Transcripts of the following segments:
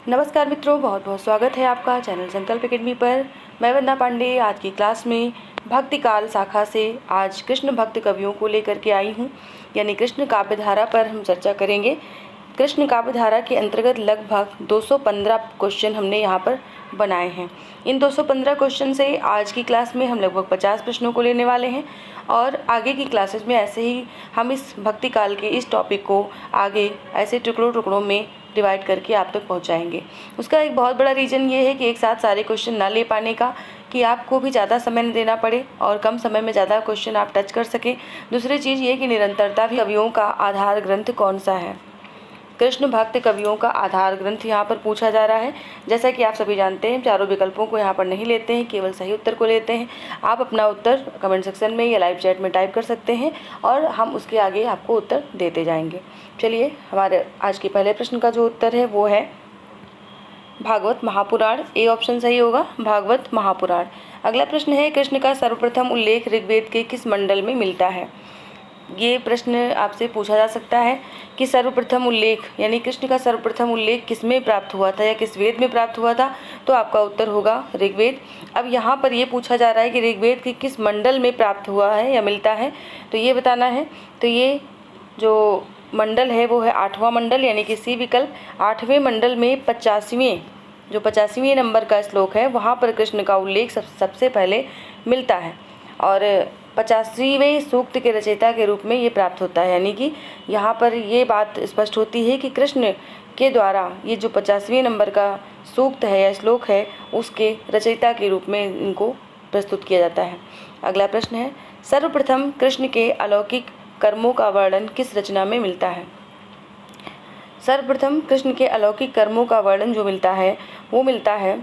नमस्कार मित्रों, बहुत बहुत स्वागत है आपका चैनल संकल्प एकेडमी पर। मैं वंदना पांडे आज की क्लास में भक्ति काल शाखा से आज कृष्ण भक्त कवियों को लेकर के आई हूँ, यानी कृष्ण काव्य धारा पर हम चर्चा करेंगे। कृष्ण काव्य धारा के अंतर्गत लगभग 215 क्वेश्चन हमने यहाँ पर बनाए हैं। इन 215 क्वेश्चन से आज की क्लास में हम लगभग 50 प्रश्नों को लेने वाले हैं और आगे की क्लासेस में ऐसे ही हम इस भक्ति काल के इस टॉपिक को आगे ऐसे टुकड़ों में डिवाइड करके आप तक पहुंचाएंगे। उसका एक बहुत बड़ा रीज़न ये है कि एक साथ सारे क्वेश्चन ना ले पाने का, कि आपको भी ज़्यादा समय न देना पड़े और कम समय में ज़्यादा क्वेश्चन आप टच कर सकें। दूसरी चीज़ ये कि निरंतरता भी। कवियों का आधार ग्रंथ कौन सा है? कृष्ण भक्त कवियों का आधार ग्रंथ यहाँ पर पूछा जा रहा है। जैसा कि आप सभी जानते हैं, चारों विकल्पों को यहाँ पर नहीं लेते हैं, केवल सही उत्तर को लेते हैं। आप अपना उत्तर कमेंट सेक्शन में या लाइव चैट में टाइप कर सकते हैं और हम उसके आगे आपको उत्तर देते जाएंगे। चलिए, हमारे आज के पहले प्रश्न का जो उत्तर है वो है भागवत महापुराण। ए ऑप्शन सही होगा, भागवत महापुराण। अगला प्रश्न है, कृष्ण का सर्वप्रथम उल्लेख ऋग्वेद के किस मंडल में मिलता है? ये प्रश्न आपसे पूछा जा सकता है कि सर्वप्रथम उल्लेख यानी कृष्ण का सर्वप्रथम उल्लेख किस में प्राप्त हुआ था या किस वेद में प्राप्त हुआ था, तो आपका उत्तर होगा ऋग्वेद। अब यहाँ पर ये पूछा जा रहा है कि ऋग्वेद के किस मंडल में प्राप्त हुआ है या मिलता है, तो ये बताना है। तो ये जो मंडल है वो है 8वां मंडल, यानी कि सी विकल्प। 8वें मंडल में 85वें नंबर का श्लोक है, वहाँ पर कृष्ण का उल्लेख सबसे पहले मिलता है और 85वें सूक्त के रचयिता के रूप में ये प्राप्त होता है। यानी कि यहाँ पर ये बात स्पष्ट होती है कि कृष्ण के द्वारा ये जो 85वें नंबर का सूक्त है या श्लोक है, उसके रचयिता के रूप में इनको प्रस्तुत किया जाता है। अगला प्रश्न है, सर्वप्रथम कृष्ण के अलौकिक कर्मों का वर्णन किस रचना में मिलता है? सर्वप्रथम कृष्ण के अलौकिक कर्मों का वर्णन जो मिलता है वो मिलता है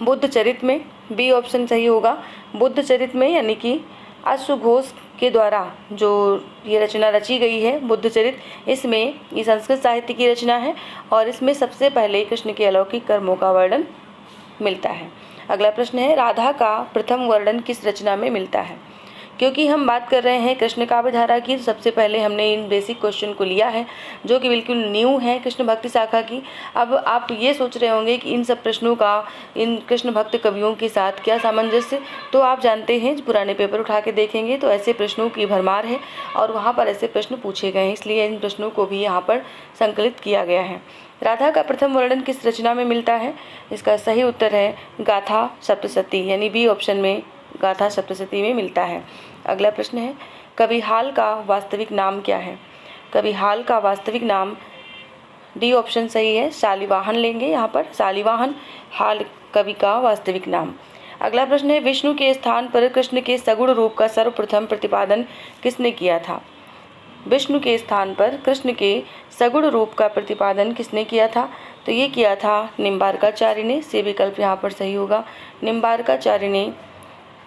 बुद्ध चरित में। बी ऑप्शन सही होगा, बुद्ध चरित में, यानी कि अश्वघोष के द्वारा जो ये रचना रची गई है बुद्ध चरित, इसमें ये संस्कृत साहित्य की रचना है और इसमें सबसे पहले कृष्ण के अलौकिक कर्मों का वर्णन मिलता है। अगला प्रश्न है, राधा का प्रथम वर्णन किस रचना में मिलता है? क्योंकि हम बात कर रहे हैं कृष्ण काव्य धारा की, सबसे पहले हमने इन बेसिक क्वेश्चन को लिया है जो कि बिल्कुल न्यू है कृष्ण भक्ति शाखा की। अब आप ये सोच रहे होंगे कि इन सब प्रश्नों का इन कृष्ण भक्त कवियों के साथ क्या सामंजस्य, तो आप जानते हैं पुराने पेपर उठा के देखेंगे तो ऐसे प्रश्नों की भरमार है और वहाँ पर ऐसे प्रश्न पूछे गए हैं, इसलिए इन प्रश्नों को भी यहाँ पर संकलित किया गया है। राधा का प्रथम वर्णन किस रचना में मिलता है? इसका सही उत्तर है गाथा सप्तशती, यानी बी ऑप्शन में गाथा सप्तशती में मिलता है। अगला प्रश्न है, कविहाल का वास्तविक नाम क्या है? कविहाल का वास्तविक नाम, डी ऑप्शन सही है, शालिवाहन लेंगे यहाँ पर, शालिवाहन हाल कवि का वास्तविक नाम। अगला प्रश्न है, विष्णु के स्थान पर कृष्ण के सगुण रूप का सर्वप्रथम प्रतिपादन किसने किया था? विष्णु के स्थान पर कृष्ण के सगुण रूप का प्रतिपादन किसने किया था? तो ये किया था निम्बार्काचार्य ने। सी विकल्प यहाँ पर सही होगा, निम्बार्काचार्य ने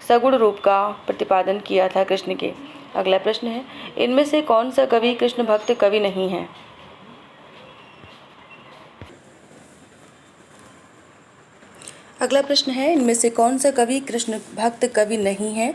सगुण रूप का प्रतिपादन किया था कृष्ण के। अगला प्रश्न है, इनमें से कौन सा कवि कृष्ण भक्त कवि नहीं है? अगला प्रश्न है, इनमें से कौन सा कवि कृष्ण भक्त कवि नहीं है?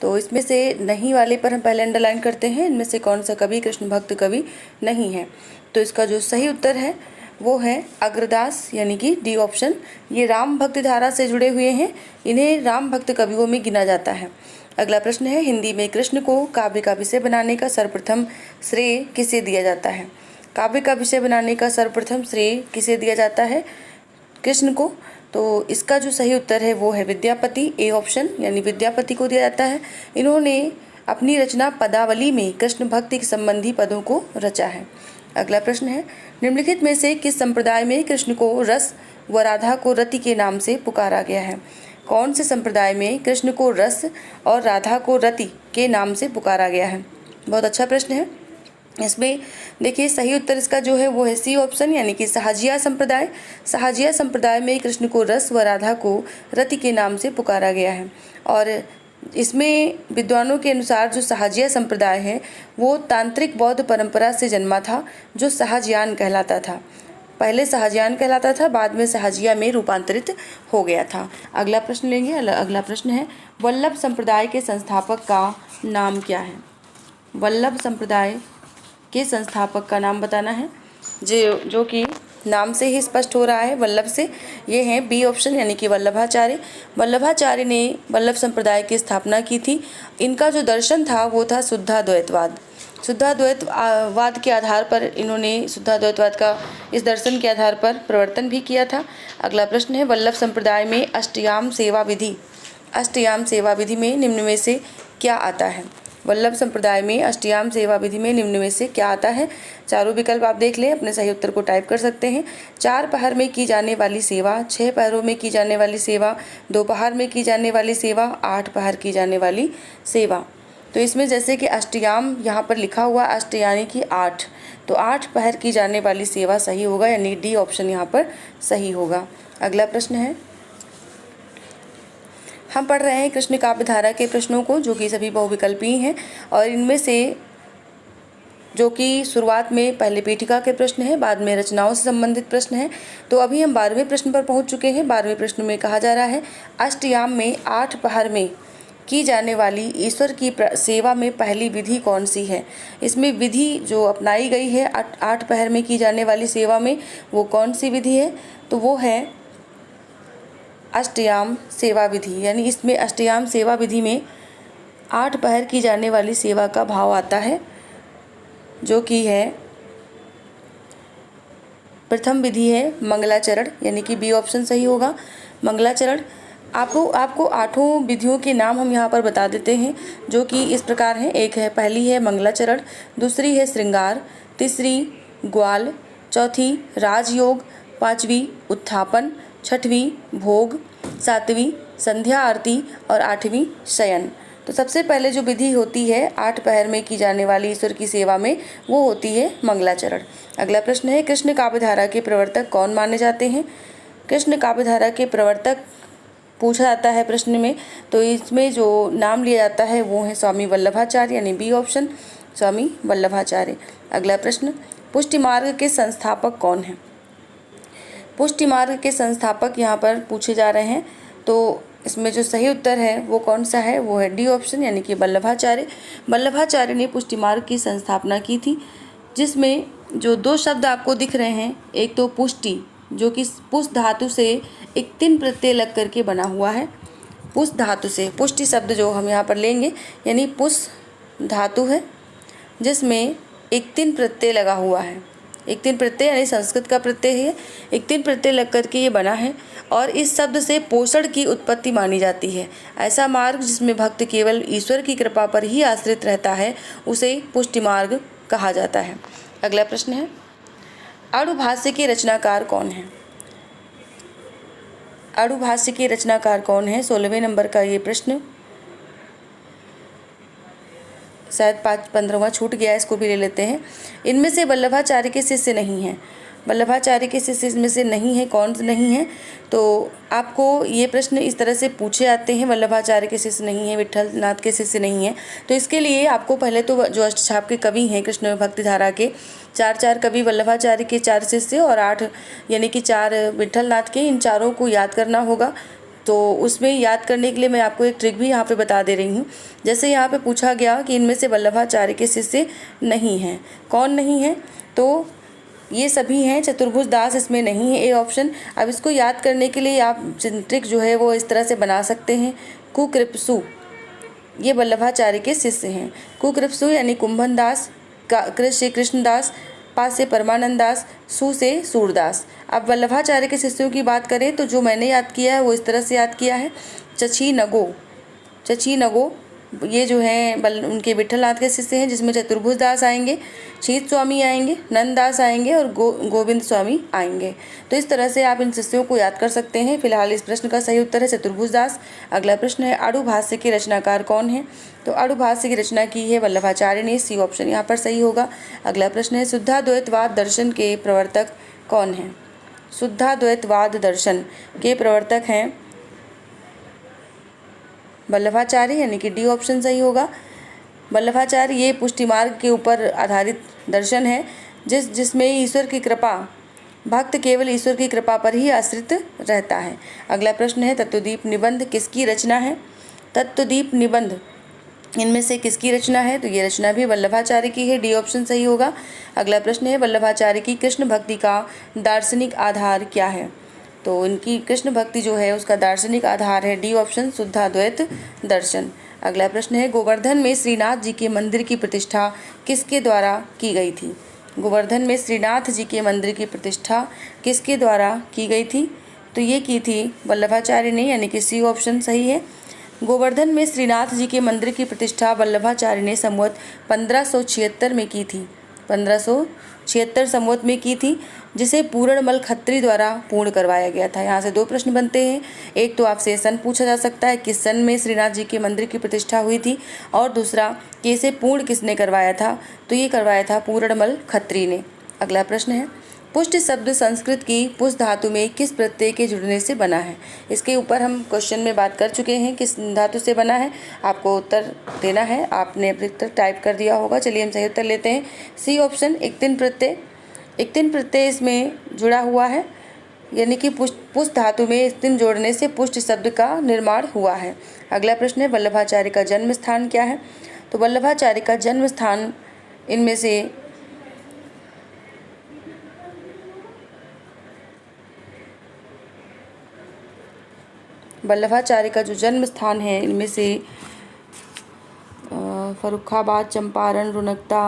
तो इसमें से नहीं वाले पर हम पहले अंडरलाइन करते हैं, इनमें से कौन सा कवि कृष्ण भक्त कवि नहीं है। तो इसका जो सही उत्तर है वो है अग्रदास, यानी कि डी ऑप्शन। ये राम भक्ति धारा से जुड़े हुए हैं, इन्हें राम भक्त कवियों में गिना जाता है। अगला प्रश्न है, हिंदी में कृष्ण को काव्य का विषय बनाने का सर्वप्रथम श्रेय किसे दिया जाता है? काव्य का विषय बनाने का सर्वप्रथम श्रेय किसे दिया जाता है? कृष्ण को। तो इसका जो सही उत्तर है वो है विद्यापति, ए ऑप्शन, यानी विद्यापति को दिया जाता है। इन्होंने अपनी रचना पदावली में कृष्ण भक्ति संबंधी पदों को रचा है। अगला प्रश्न है, निम्नलिखित में से किस संप्रदाय में कृष्ण को रस व राधा को रति के नाम से पुकारा गया है? कौन से संप्रदाय में कृष्ण को रस और राधा को रति के नाम से पुकारा गया है? बहुत अच्छा प्रश्न है। इसमें देखिए सही उत्तर इसका जो है वो है सी ऑप्शन, यानी कि सहाजिया संप्रदाय। सहाजिया संप्रदाय में कृष्ण को रस व राधा को रति के नाम से पुकारा गया है और इसमें विद्वानों के अनुसार जो सहाजिया संप्रदाय है वो तांत्रिक बौद्ध परंपरा से जन्मा था, जो सहाजियान कहलाता था। पहले सहाजियान कहलाता था, बाद में सहाजिया में रूपांतरित हो गया था। अगला प्रश्न लेंगे। अगला प्रश्न है, वल्लभ संप्रदाय के संस्थापक का नाम क्या है? वल्लभ संप्रदाय के संस्थापक का नाम बताना है, जो कि नाम से ही स्पष्ट हो रहा है, वल्लभ से। ये हैं बी ऑप्शन, यानी कि वल्लभाचार्य। वल्लभाचार्य ने वल्लभ संप्रदाय की स्थापना की थी। इनका जो दर्शन था वो था शुद्धाद्वैतवाद। शुद्धाद्वैतवाद के आधार पर इन्होंने शुद्धाद्वैतवाद का इस दर्शन के आधार पर प्रवर्तन भी किया था। अगला प्रश्न है, वल्लभ संप्रदाय में अष्टयाम सेवा विधि, अष्टयाम सेवा विधि में निम्न में से क्या आता है? वल्लभ संप्रदाय में अष्टयाम सेवा विधि में निम्न में से क्या आता है? चारों विकल्प आप देख लें, अपने सही उत्तर को टाइप कर सकते हैं। 4 पहर में की जाने वाली सेवा, 6 पहरों में की जाने वाली सेवा, 2 पहर में की जाने वाली सेवा, 8 पहर की जाने वाली सेवा। तो इसमें जैसे कि अष्टयाम यहाँ पर लिखा हुआ, अष्ट यानी कि 8, तो 8 पहर की जाने वाली सेवा सही होगा, यानी डी ऑप्शन यहाँ पर सही होगा। अगला प्रश्न है, हम पढ़ रहे हैं कृष्ण काव्यधारा के प्रश्नों को, जो कि सभी बहुविकल्पीय हैं, और इनमें से जो कि शुरुआत में पहले पीठिका के प्रश्न हैं, बाद में रचनाओं से संबंधित प्रश्न हैं। तो अभी हम 12वें प्रश्न पर पहुंच चुके हैं। 12वें प्रश्न में कहा जा रहा है, अष्टयाम में 8 पहर में की जाने वाली ईश्वर की सेवा में पहली विधि कौन सी है? इसमें विधि जो अपनाई गई है 8 पहर में की जाने वाली सेवा में, वो कौन सी विधि है? तो वो है अष्टयाम सेवा विधि। यानी इसमें अष्टयाम सेवा विधि में 8 पहर की जाने वाली सेवा का भाव आता है, जो कि है प्रथम विधि है मंगलाचरण, यानी कि बी ऑप्शन सही होगा, मंगलाचरण। आपको 8 विधियों के नाम हम यहाँ पर बता देते हैं, जो कि इस प्रकार हैं। एक है, पहली है मंगलाचरण, दूसरी है श्रृंगार, तीसरी ग्वाल, चौथी राजयोग, 5वीं उत्थापन, 6वीं भोग, 7वीं संध्या आरती और 8वीं शयन। तो सबसे पहले जो विधि होती है 8 पहर में की जाने वाली ईश्वर की सेवा में, वो होती है मंगलाचरण। अगला प्रश्न है, कृष्ण काव्यधारा के प्रवर्तक कौन माने जाते हैं? कृष्ण काव्यधारा के प्रवर्तक पूछा जाता है प्रश्न में, तो इसमें जो नाम लिया जाता है वो है स्वामी वल्लभाचार्य, यानी बी ऑप्शन, स्वामी वल्लभाचार्य। अगला प्रश्न, पुष्टि मार्ग के संस्थापक कौन हैं? पुष्टि मार्ग के संस्थापक यहाँ पर पूछे जा रहे हैं, तो इसमें जो सही उत्तर है वो कौन सा है? वो है डी ऑप्शन, यानी कि वल्लभाचार्य। वल्लभाचार्य ने पुष्टि मार्ग की संस्थापना की थी, जिसमें जो 2 शब्द आपको दिख रहे हैं, एक तो पुष्टि, जो कि पुष्ट धातु से एक 3 प्रत्यय लग करके बना हुआ है। पुष्ट धातु से पुष्टि शब्द जो हम यहाँ पर लेंगे, यानी पुष्ट धातु है जिसमें एक 3 प्रत्यय लगा हुआ है। एक 3 प्रत्यय यानी संस्कृत का प्रत्यय है, एक 3 प्रत्यय लग करके ये बना है, और इस शब्द से पोषण की उत्पत्ति मानी जाती है। ऐसा मार्ग जिसमें भक्त केवल ईश्वर की कृपा पर ही आश्रित रहता है, उसे पुष्टि मार्ग कहा जाता है। अगला प्रश्न है, आड़ुभाष्य के रचनाकार कौन है? आड़ुभाष्य के रचनाकार कौन है? 16वें नंबर का ये प्रश्न, शायद 15वां छूट गया, इसको भी ले लेते हैं। इनमें से वल्लभाचार्य के शिष्य नहीं हैं। वल्लभाचार्य के शिष्य इसमें से नहीं है, कौन नहीं है? तो आपको ये प्रश्न इस तरह से पूछे जाते हैं, वल्लभाचार्य के शिष्य नहीं है, विट्ठल नाथ के शिष्य नहीं है। तो इसके लिए आपको पहले तो जो अष्टछाप के कवि हैं कृष्ण भक्ति धारा के, 4 कवि वल्लभाचार्य के 4 शिष्य और 8 यानी कि 4 विट्ठल नाथ के, इन चारों को याद करना होगा। तो उसमें याद करने के लिए मैं आपको एक ट्रिक भी यहाँ पे बता दे रही हूँ। जैसे यहाँ पे पूछा गया कि इनमें से वल्लभाचार्य के शिष्य नहीं हैं, कौन नहीं है? तो ये सभी हैं, चतुर्भुज दास इसमें नहीं है, ए ऑप्शन। अब इसको याद करने के लिए आप ट्रिक जो है वो इस तरह से बना सकते हैं, कुकृपसु, ये वल्लभाचार्य के शिष्य हैं। कुकृपसु यानी कुंभन दास, श्री कृष्णदास, पा से परमानंद दास, सु से सूरदास। अब वल्लभाचार्य के शिष्यों की बात करें तो जो मैंने याद किया है वो इस तरह से याद किया है, चची नगो, ये जो हैं उनके विट्ठल नाथ के शिष्य हैं, जिसमें चतुर्भुज दास आएंगे, शीत स्वामी आएंगे, नंद दास आएंगे और गोविंद स्वामी आएंगे। तो इस तरह से आप इन शिष्यों को याद कर सकते हैं। फिलहाल इस प्रश्न का सही उत्तर है चतुर्भुज दास। अगला प्रश्न है, आड़ुभाष्य के रचनाकार कौन है? तो आड़ुभाष्य की रचना की है वल्लभाचार्य ने, सी ऑप्शन यहाँ पर सही होगा। अगला प्रश्न है, शुद्धाद्वैतवाद दर्शन के प्रवर्तक कौन हैं? शुद्धाद्वैतवाद दर्शन के प्रवर्तक हैं वल्लभाचार्य, यानी कि डी ऑप्शन सही होगा। वल्लभाचार्य ये पुष्टि मार्ग के ऊपर आधारित दर्शन है, जिसमें ईश्वर की कृपा, भक्त केवल ईश्वर की कृपा पर ही आश्रित रहता है। अगला प्रश्न है, तत्वदीप निबंध किसकी रचना है? तत्वदीप निबंध इनमें से किसकी रचना है? तो ये रचना भी वल्लभाचार्य की है, डी ऑप्शन सही होगा। अगला प्रश्न है, वल्लभाचार्य की कृष्ण भक्ति का दार्शनिक आधार क्या है? तो इनकी कृष्ण भक्ति जो है उसका दार्शनिक आधार है, डी ऑप्शन शुद्धाद्वैत दर्शन। अगला प्रश्न है, गोवर्धन में श्रीनाथ जी के मंदिर की प्रतिष्ठा किसके द्वारा की गई थी? गोवर्धन में श्रीनाथ जी के मंदिर की प्रतिष्ठा किसके द्वारा की गई थी? तो ये की थी वल्लभाचार्य ने, यानी कि सी ऑप्शन सही है। गोवर्धन में श्रीनाथ जी के मंदिर की प्रतिष्ठा वल्लभाचार्य ने संवत 1576 में की थी, 1576 संवत में की थी, जिसे पूरणमल खत्री द्वारा पूर्ण करवाया गया था। यहाँ से दो प्रश्न बनते हैं, एक तो आपसे सन पूछा जा सकता है, किस सन में श्रीनाथ जी के मंदिर की प्रतिष्ठा हुई थी, और दूसरा कि इसे पूर्ण किसने करवाया था? तो ये करवाया था पूरणमल खत्री ने। अगला प्रश्न है, पुष्ट शब्द संस्कृत की पुष धातु में किस प्रत्यय के जुड़ने से बना है? इसके ऊपर हम क्वेश्चन में बात कर चुके हैं, किस धातु से बना है, आपको उत्तर देना है। आपने अपने उत्तर टाइप कर दिया होगा। चलिए हम सही उत्तर लेते हैं, सी ऑप्शन इक्तिन प्रत्यय। इक्तिन प्रत्यय इसमें जुड़ा हुआ है, यानी कि पुष्ट धातु में इक्तिन जोड़ने से पुष्ट शब्द का निर्माण हुआ है। अगला प्रश्न है, वल्लभाचार्य का जन्म स्थान क्या है? तो वल्लभाचार्य का जन्म स्थान इनमें से वल्लभाचार्य का जो जन्म स्थान है इनमें से फर्रुखाबाद, चंपारण, रुनकता,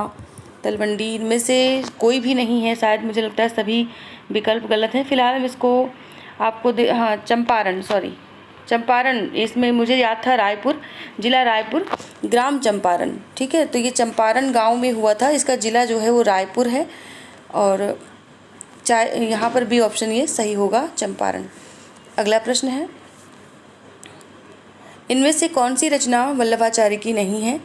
तलवंडी, इनमें से कोई भी नहीं है। शायद मुझे लगता है सभी विकल्प गलत हैं। फिलहाल हम इसको आपको चंपारण, चंपारण, इसमें मुझे याद था रायपुर, जिला रायपुर, ग्राम चंपारण। ठीक है, तो ये चंपारण गांव में हुआ था, इसका जिला जो है वो रायपुर है, और यहाँ पर भी ऑप्शन ये सही होगा, चंपारण। अगला प्रश्न है, इनमें से कौन सी रचना वल्लभाचार्य की नहीं है?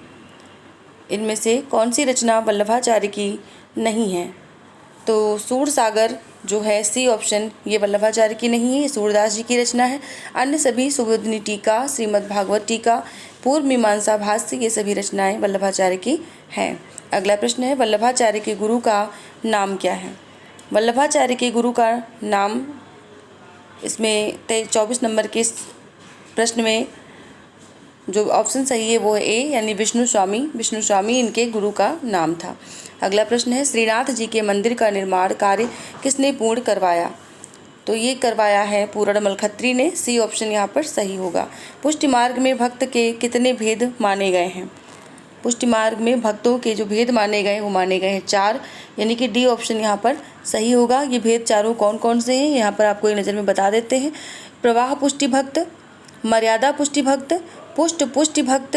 इनमें से कौन सी रचना वल्लभाचार्य की नहीं है? तो सूरसागर जो है, सी ऑप्शन, ये वल्लभाचार्य की नहीं है, सूरदास जी की रचना है। अन्य सभी सुबोधिनी टीका, श्रीमद् भागवत टीका, पूर्व मीमांसा भाष्य, ये सभी रचनाएं वल्लभाचार्य की हैं। अगला प्रश्न है, वल्लभाचार्य के गुरु का नाम क्या है? वल्लभाचार्य के गुरु का नाम, इसमें 24 नंबर के प्रश्न में जो ऑप्शन सही है वो है ए, यानी विष्णु स्वामी। विष्णु स्वामी इनके गुरु का नाम था। अगला प्रश्न है, श्रीनाथ जी के मंदिर का निर्माण कार्य किसने पूर्ण करवाया? तो ये करवाया है पूरणमल खत्री ने, सी ऑप्शन यहाँ पर सही होगा। पुष्टि मार्ग में भक्त के कितने भेद माने गए हैं? पुष्टि मार्ग में भक्तों के जो भेद माने गए वो माने गए हैं 4, यानी कि डी ऑप्शन यहाँ पर सही होगा। ये भेद चारों कौन कौन से हैं यहाँ पर आपको एक नज़र में बता देते हैं। प्रवाह पुष्टि भक्त, मर्यादा पुष्टि भक्त, पुष्ट पुष्टि भक्त,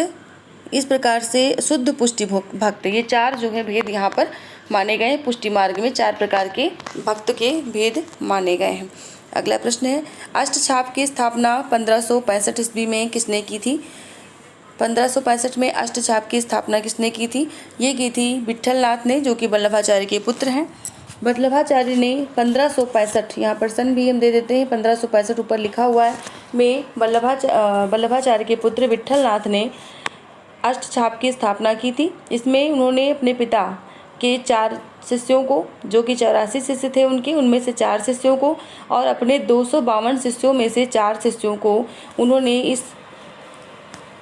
इस प्रकार से शुद्ध पुष्टि भक्त, ये 4 जो है भेद यहाँ पर माने गए हैं। पुष्टि मार्ग में 4 प्रकार के भक्त के भेद माने गए हैं। अगला प्रश्न है, अष्टछाप की स्थापना 1565 ईस्वी में किसने की थी? 1565 में अष्टछाप की स्थापना किसने की थी? ये की थी विट्ठल नाथ ने, जो कि वल्लभाचार्य के पुत्र हैं। वल्लभाचार्य ने 1565, यहाँ पर सन भी हम दे देते हैं, 1565 ऊपर लिखा हुआ है, में वल्लभाचार्य के पुत्र विट्ठल नाथ ने अष्टछाप की स्थापना की थी। इसमें उन्होंने अपने पिता के 4 शिष्यों को, जो कि 84 शिष्य थे उनके, उनमें से 4 शिष्यों को, और अपने 252 शिष्यों में से 4 शिष्यों को उन्होंने इस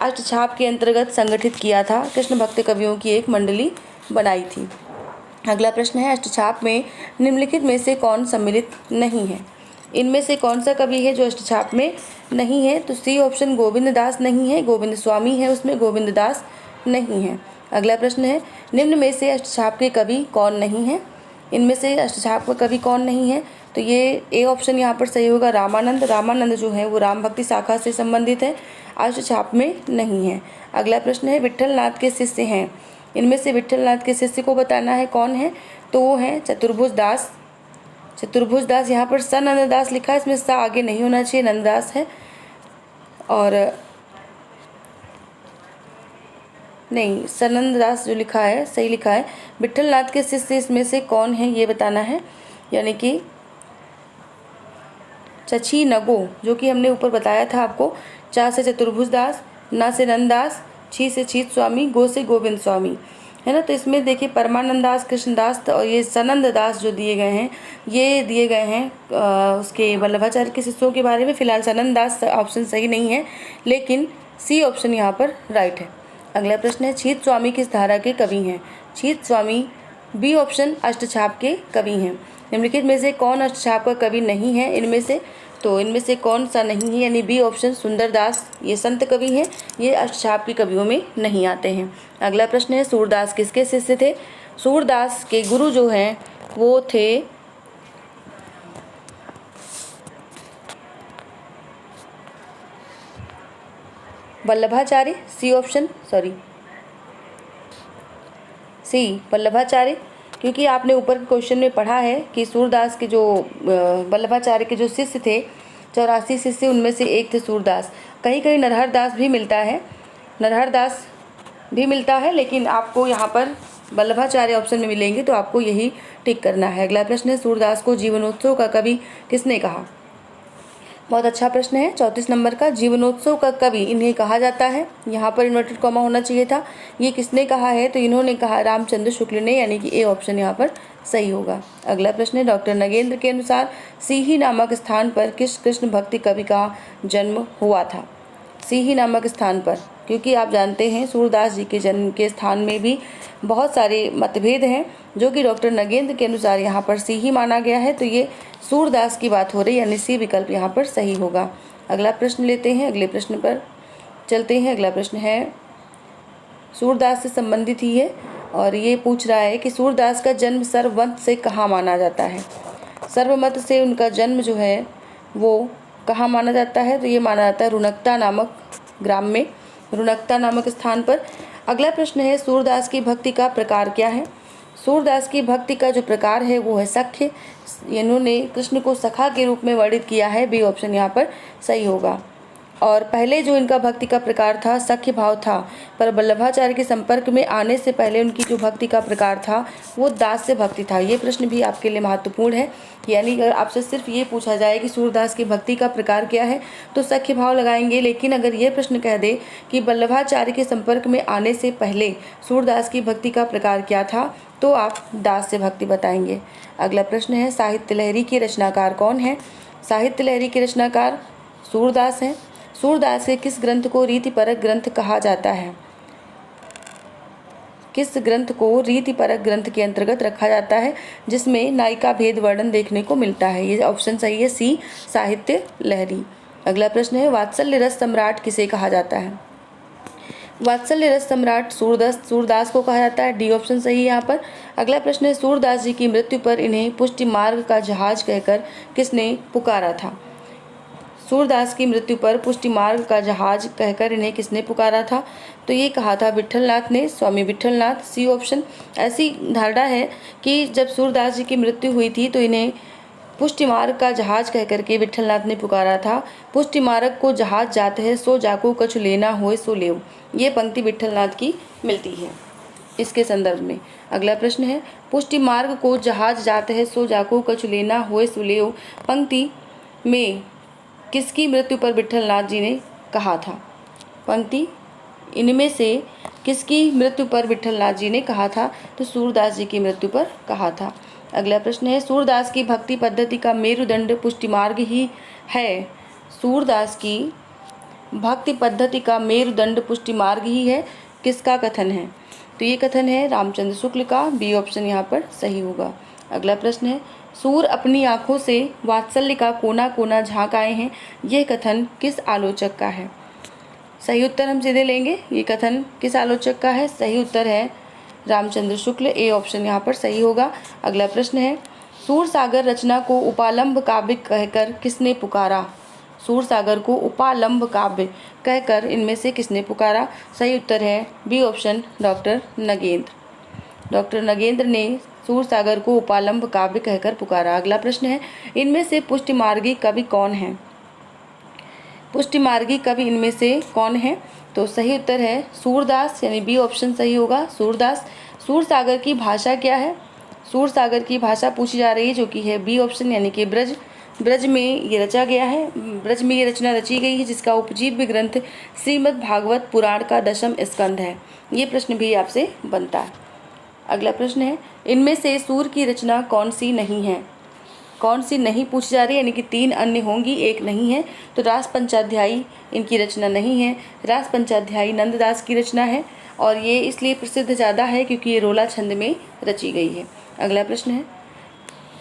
अष्टछाप के अंतर्गत संगठित किया था। कृष्ण भक्त कवियों की एक मंडली बनाई थी। अगला प्रश्न है, अष्टछाप में निम्नलिखित में से कौन सम्मिलित नहीं है? इनमें से कौन सा कवि है जो अष्टछाप में नहीं है? तो सी ऑप्शन गोविंद दास नहीं है, गोविंद स्वामी है उसमें, गोविंद दास नहीं है। अगला प्रश्न है, निम्न में से अष्टछाप के कवि कौन नहीं है? इनमें से अष्टछाप का कवि कौन नहीं है? तो ये ए ऑप्शन यहाँ पर सही होगा, रामानंद। रामानंद जो है वो राम भक्ति शाखा से संबंधित है, अष्टछाप में नहीं है। अगला प्रश्न है, विट्ठल नाथ के शिष्य हैं, इनमें से विट्ठल नाथ के शिष्य को बताना है कौन है? तो वो है चतुर्भुज दास। चतुर्भुज दास, यहाँ पर स नंददास लिखा है, इसमें सा आगे नहीं होना चाहिए, नंददास है, और नहीं, सनंददास जो लिखा है सही लिखा है। विट्ठल नाथ के शिष्य इसमें से कौन है ये बताना है, यानी कि चची नगो, जो कि हमने ऊपर बताया था आपको, चा से चतुर्भुज दास, ना से नंददास, छी से छीत स्वामी, गो से गोविंद स्वामी, है ना। तो इसमें देखिए परमानंद दास, कृष्णदास और ये सनंद दास जो दिए गए हैं, ये दिए गए हैं उसके वल्लभाचार्य के शिष्यों के बारे में। फिलहाल सनंद दास ऑप्शन सही नहीं है, लेकिन सी ऑप्शन यहाँ पर राइट है। अगला प्रश्न है, छीत स्वामी किस धारा के कवि हैं? छीत स्वामी बी ऑप्शन अष्टछाप के कवि हैं। निम्नलिखित में से कौन अष्टछाप का कवि नहीं है इनमें से? तो इनमें से कौन सा नहीं है, यानी बी ऑप्शन सुंदरदास, ये संत कवि हैं, ये अष्टछाप के कवियों में नहीं आते हैं। अगला प्रश्न है, सूरदास किसके शिष्य थे? सूरदास के गुरु जो हैं वो थे वल्लभाचार्य, सी ऑप्शन, सी वल्लभाचार्य, क्योंकि आपने ऊपर के क्वेश्चन में पढ़ा है कि सूरदास के जो वल्लभाचार्य के जो शिष्य थे 84 शिष्य, उनमें से एक थे सूरदास। कहीं कहीं नरहर दास भी मिलता है, लेकिन आपको यहाँ पर वल्लभाचार्य ऑप्शन में मिलेंगे, तो आपको यही टिक करना है। अगला प्रश्न है, सूरदास को जीवनोत्सव का कवि किसने कहा? बहुत अच्छा प्रश्न है। 34 नंबर का, जीवनोत्सव का कवि इन्हें कहा जाता है। यहाँ पर इन्वर्टेड कॉमा होना चाहिए था। ये किसने कहा है? तो इन्होंने कहा रामचंद्र शुक्ल ने, यानी कि ए ऑप्शन यहाँ पर सही होगा। अगला प्रश्न है, डॉक्टर नगेंद्र के अनुसार सीही नामक स्थान पर किस कृष्ण भक्ति कवि का जन्म हुआ था? सीही नामक स्थान पर, क्योंकि आप जानते हैं सूरदास जी के जन्म के स्थान में भी बहुत सारे मतभेद हैं, जो कि डॉक्टर नगेंद्र के अनुसार यहाँ पर सीही माना गया है, तो ये सूरदास की बात हो रही, यानी सी विकल्प यहाँ पर सही होगा। अगला प्रश्न लेते हैं, अगले प्रश्न पर चलते हैं। अगला प्रश्न है, सूरदास से संबंधित ही है और ये पूछ रहा है कि सूरदास का जन्म सर्वमत से कहाँ माना जाता है? सर्वमत से उनका जन्म जो है वो कहाँ माना जाता है? तो ये माना जाता है रुणकता नामक ग्राम में, रुणकता नामक स्थान पर। अगला प्रश्न है, सूरदास की भक्ति का प्रकार क्या है? सूरदास की भक्ति का जो प्रकार है वो है सख्य। इन्होंने कृष्ण को सखा के रूप में वर्णित किया है, बी ऑप्शन यहाँ पर सही होगा। और पहले जो इनका भक्ति का प्रकार था सख्य भाव था, पर वल्लभाचार्य के संपर्क में आने से पहले उनकी जो भक्ति का प्रकार था वो दास्य भक्ति था। ये प्रश्न भी आपके लिए महत्वपूर्ण है, यानी अगर आपसे सिर्फ ये पूछा जाए कि सूरदास की भक्ति का प्रकार क्या है तो सख्य भाव लगाएंगे, लेकिन अगर ये प्रश्न कह दे कि वल्लभाचार्य के संपर्क में आने से पहले सूरदास की भक्ति का प्रकार क्या था तो आप दास्य भक्ति बताएंगे। अगला प्रश्न है, साहित्य लहरी की रचनाकार कौन है? साहित्य लहरी के रचनाकार सूरदास हैं। सूरदास के किस ग्रंथ को रीतिपरक ग्रंथ कहा जाता है? किस ग्रंथ को रीतिपरक ग्रंथ के अंतर्गत रखा जाता है जिसमें नायिका भेद वर्णन देखने को मिलता है? ये ऑप्शन सही है, सी साहित्य लहरी। अगला प्रश्न है, वात्सल्य रस सम्राट किसे कहा जाता है? वात्सल्य रस सम्राट सूरदास को कहा जाता है, डी ऑप्शन सही है यहाँ पर। अगला प्रश्न है, सूरदास जी की मृत्यु पर इन्हें पुष्टि मार्ग का जहाज कहकर किसने पुकारा था? सूरदास की मृत्यु पर पुष्टि मार्ग का जहाज कहकर इन्हें किसने पुकारा था? तो ये कहा था विट्ठलनाथ ने, स्वामी विट्ठलनाथ, सी ऑप्शन। ऐसी धारणा है कि जब सूरदास जी की मृत्यु हुई थी तो इन्हें पुष्टि मार्ग का जहाज कहकर के विट्ठलनाथ ने पुकारा था। पुष्टि मार्ग को जहाज जात है सो जाको कछु लेना होए सो लेव, ये पंक्ति विट्ठलनाथ की मिलती है इसके संदर्भ में। अगला प्रश्न है, पुष्टि मार्ग को जहाज जात है सो जाको कछु लेना होए सो लेव पंक्ति में किसकी मृत्यु पर विट्ठलनाथ जी ने कहा था? पंक्ति इनमें से किसकी मृत्यु पर विट्ठलनाथ जी ने कहा था? तो सूरदास जी की मृत्यु पर कहा था। अगला प्रश्न है, सूरदास की भक्ति पद्धति का मेरुदंड पुष्टि मार्ग ही है। सूरदास की भक्ति पद्धति का मेरुदंड पुष्टि मार्ग ही है, किसका कथन है? तो ये कथन है रामचंद्र शुक्ल का, बी ऑप्शन यहाँ पर सही होगा। अगला प्रश्न है, सूर अपनी आँखों से वात्सल्य का कोना कोना झाँक आए हैं, यह कथन किस आलोचक का है? सही उत्तर हम सीधे लेंगे, ये कथन किस आलोचक का है? सही उत्तर है रामचंद्र शुक्ल, ए ऑप्शन यहाँ पर सही होगा। अगला प्रश्न है, सूरसागर रचना को उपालंब काव्य कहकर किसने पुकारा? सूरसागर को उपालंब काव्य कहकर इनमें से किसने पुकारा? सही उत्तर है B option, doctor Nagendra. Doctor Nagendra ने सूरसागर को उपालंब काव्य कहकर पुकारा। अगला प्रश्न है, इनमें से पुष्टिमार्गी कवि कौन है? पुष्टिमार्गी कवि इनमें से कौन है? तो सही उत्तर है सूरदास, यानी बी ऑप्शन सही होगा, सूरदास। सूरसागर की भाषा क्या है? सूरसागर की भाषा पूछी जा रही है, जो कि है बी ऑप्शन, यानी कि ब्रज। ब्रज में ये रचा गया है, ब्रज में ये रचना रची गई है, जिसका उपजीव्य ग्रंथ श्रीमद् भागवत पुराण का 10वां स्कंध है। ये प्रश्न भी आपसे बनता है। अगला प्रश्न है, इनमें से सूर की रचना कौन सी नहीं है? कौन सी नहीं पूछी जा रही है, यानी कि 3 अन्य होंगी, एक नहीं है। तो रास पंचाध्यायी इनकी रचना नहीं है। रास पंचाध्यायी नंददास की रचना है। और ये इसलिए प्रसिद्ध ज़्यादा है क्योंकि ये रोला छंद में रची गई है। अगला प्रश्न है,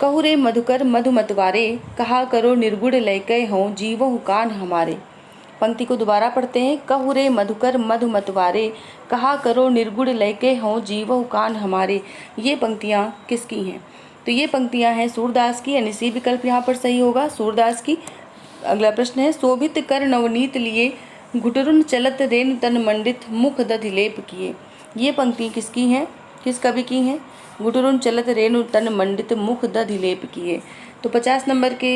कहु रे मधुकर मधुमतवारे, कहा करो निर्गुण लयकय हों जीवहु कान हमारे। पंक्ति को दोबारा पढ़ते हैं। कहु रे मधुकर मधुमतवारे, कहा करो निर्गुण लयकय हों जीवहु कान हमारे। ये पंक्तियाँ किसकी हैं? तो ये पंक्तियाँ हैं सूरदास की, यानी सी विकल्प यहाँ पर सही होगा, सूरदास की। अगला प्रश्न है, शोभित कर नवनीत लिए, घुटरुन चलत रेन तन मंडित मुख दधिलेप किए। ये पंक्ति किसकी हैं, किस कवि की हैं? घुटरुन चलत रेनु तन मंडित मुख दधिलेप किए। तो 50 नंबर के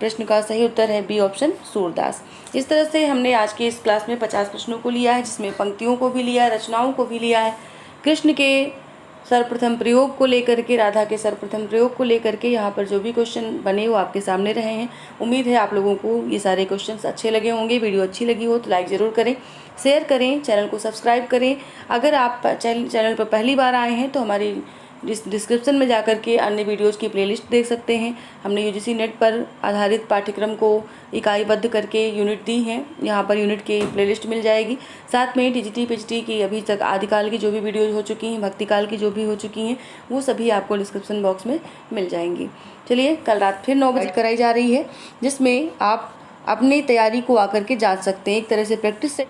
प्रश्न का सही उत्तर है बी ऑप्शन, सूरदास। इस तरह से हमने आज की इस क्लास में 50 प्रश्नों को लिया है, जिसमें पंक्तियों को भी लिया है, रचनाओं को भी लिया है, कृष्ण के सर्वप्रथम प्रयोग को लेकर के, राधा के सर्वप्रथम प्रयोग को लेकर के यहाँ पर जो भी क्वेश्चन बने वो आपके सामने रहे हैं। उम्मीद है आप लोगों को ये सारे क्वेश्चंस अच्छे लगे होंगे। वीडियो अच्छी लगी हो तो लाइक ज़रूर करें, शेयर करें, चैनल को सब्सक्राइब करें। अगर आप चैनल पर पहली बार आए हैं तो हमारी डिस्क्रिप्शन में जाकर के अन्य वीडियोज़ की प्लेलिस्ट देख सकते हैं। हमने यूजीसी नेट पर आधारित पाठ्यक्रम को इकाईबद्ध करके यूनिट दी हैं, यहाँ पर यूनिट की प्लेलिस्ट मिल जाएगी। साथ में टीजीटी पीजीटी की अभी तक आदिकाल की जो भी वीडियोज़ हो चुकी हैं, भक्तिकाल की जो भी हो चुकी हैं, वो सभी आपको डिस्क्रिप्शन बॉक्स में मिल जाएंगी। चलिए, कल रात फिर 9 बजे कराई जा रही है, जिसमें आप अपनी तैयारी को आकर के जांच सकते हैं, एक तरह से प्रैक्टिस से